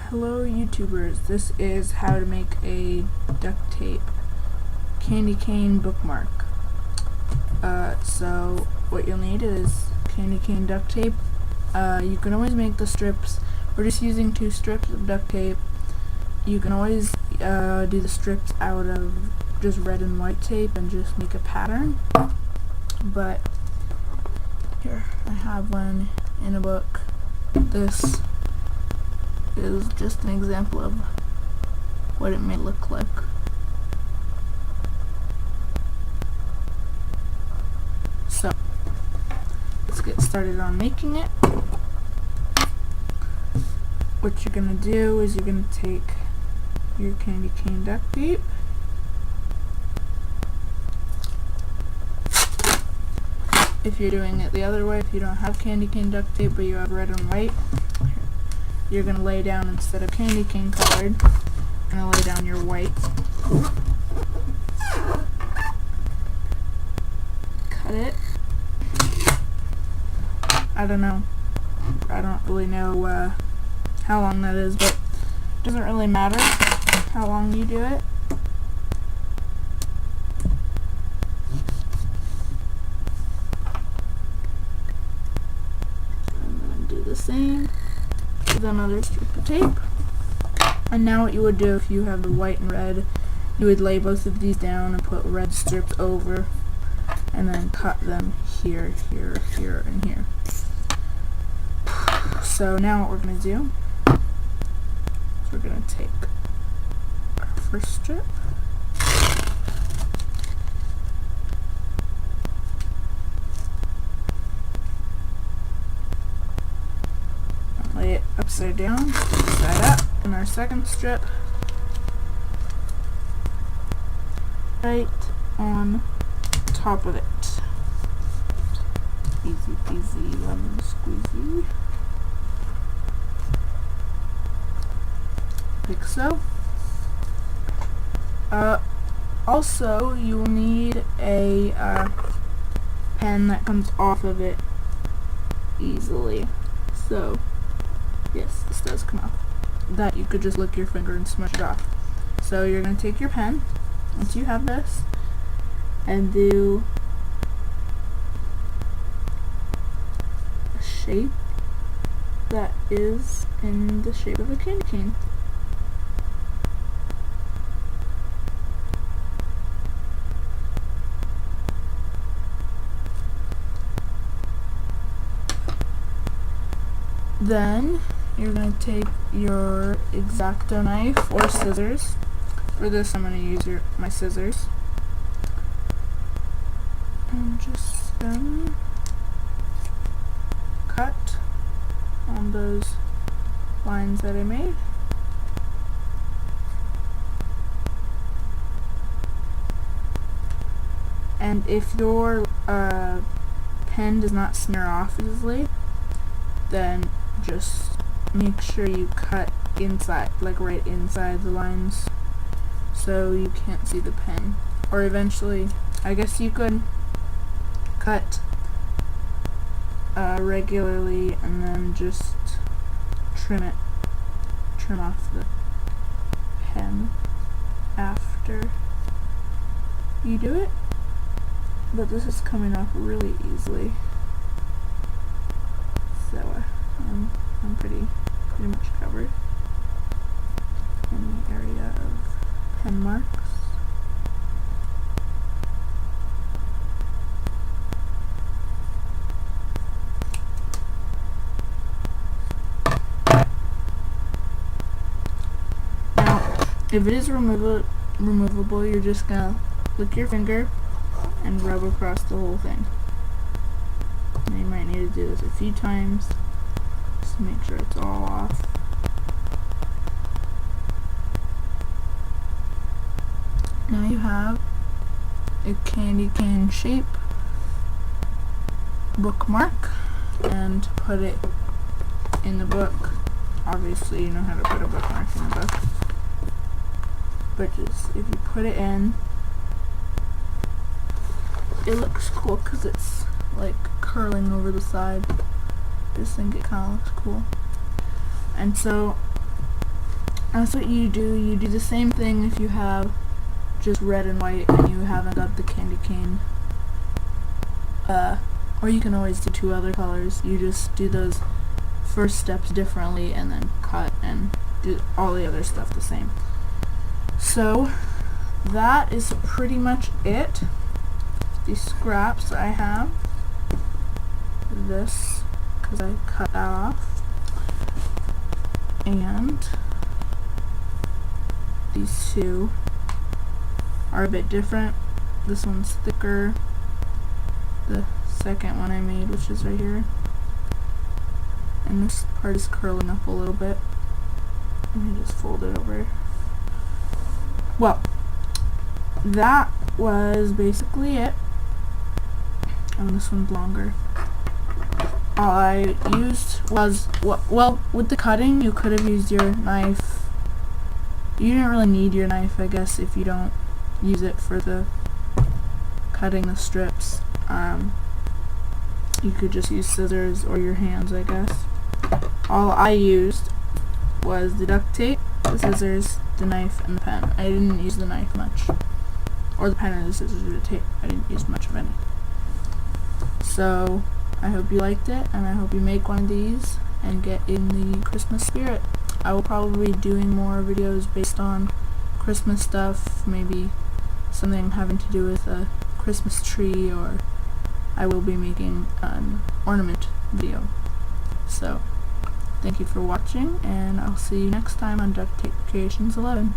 Hello YouTubers, this is how to make a duct tape candy cane bookmark. So what you'll need is candy cane duct tape. You can always make the strips. We're just using 2 strips of duct tape. You can always do the strips out of just red and white tape and just make a pattern. But here, I have one in a book. This is just an example of what it may look like. So, let's get started on making it. What you're going to do is you're going to take your candy cane duct tape, if you're doing it the other way, if you don't have candy cane duct tape but you have red and white, you're going to lay down, instead of candy cane colored, you're going to lay down your white. Cut it. I don't really know how long that is, but it doesn't really matter how long you do it. I'm going to do the same with another strip of tape. And now what you would do if you have the white and red, you would lay both of these down and put red strips over, and then cut them here, here, here, and here. So now what we're going to do is we're going to take our first strip, lay it upside down, side up, and our second strip right on top of it. Easy peasy lemon squeezy. Like so. Also, you will need a pen that comes off of it easily. So, yes, this does come off. That you could just lick your finger and smush it off. So you're going to take your pen, once you have this, and do a shape that is in the shape of a candy cane. Then you're going to take your X-Acto knife or scissors. For this I'm going to use my scissors. And just cut on those lines that I made. And if your pen does not smear off easily, then just make sure you cut inside, like right inside the lines, so you can't see the pen. Or eventually, I guess you could cut regularly and then just trim off the pen after you do it. But this is coming off really easily. So I'm pretty much covered in the area of pen marks. Now, if it is removable, you're just gonna lick your finger and rub across the whole thing. And you might need to do this a few times just to make sure it's all off. Now you have a candy cane shape bookmark, and to put it in the book, obviously you know how to put a bookmark in a book, but just if you put it in, it looks cool because it's like curling over the side. I just think it kind of looks cool. And so that's what you do. You do the same thing if you have just red and white and you haven't got the candy cane. Or you can always do 2 other colors. You just do those first steps differently and then cut and do all the other stuff the same. So that is pretty much it. The scraps I have. This, because I cut that off. And these 2 are a bit different. This one's thicker. The second one I made, which is right here. And this part is curling up a little bit. Let me just fold it over. Well, that was basically it. And this one's longer. All I used was, well, with the cutting, you could have used your knife. You didn't really need your knife, I guess, if you don't use it for the cutting the strips. You could just use scissors or your hands, I guess. All I used was the duct tape, the scissors, the knife, and the pen. I didn't use the knife much. Or the pen and the scissors or the tape. I didn't use much of any. So, I hope you liked it, and I hope you make one of these and get in the Christmas spirit. I will probably be doing more videos based on Christmas stuff, maybe something having to do with a Christmas tree, or I will be making an ornament video. So, thank you for watching, and I'll see you next time on Duct Tape Creations 11.